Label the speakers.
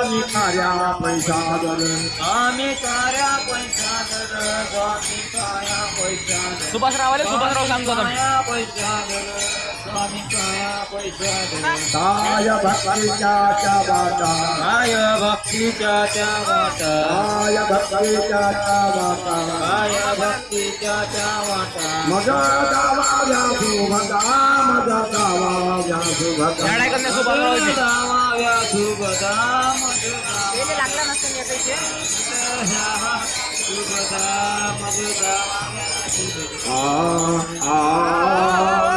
Speaker 1: स्वामी कार्या पैशादर
Speaker 2: स्वामी कार्या पैशादर स्वामी कार्या पैशादर
Speaker 3: सुभाषराव सांगतो आता.
Speaker 2: स्वामी कार्या पैशादर
Speaker 1: काय भक्तीच्या त्या वाटा
Speaker 2: काय भक्तीच्या त्या वाटा
Speaker 1: काय भक्तीच्या त्या वाटा
Speaker 2: काय भक्तीच्या त्या वाटा
Speaker 1: मग गावाव्या सुभदा मग गावाव्या सुभदा
Speaker 3: झाडाय करणे सुभाषरावची.
Speaker 2: दामाव्या सुभदा
Speaker 3: तेले लागला नसेल याचा इथे.
Speaker 2: सुभदा मग दामाव्या सुभदा
Speaker 1: आ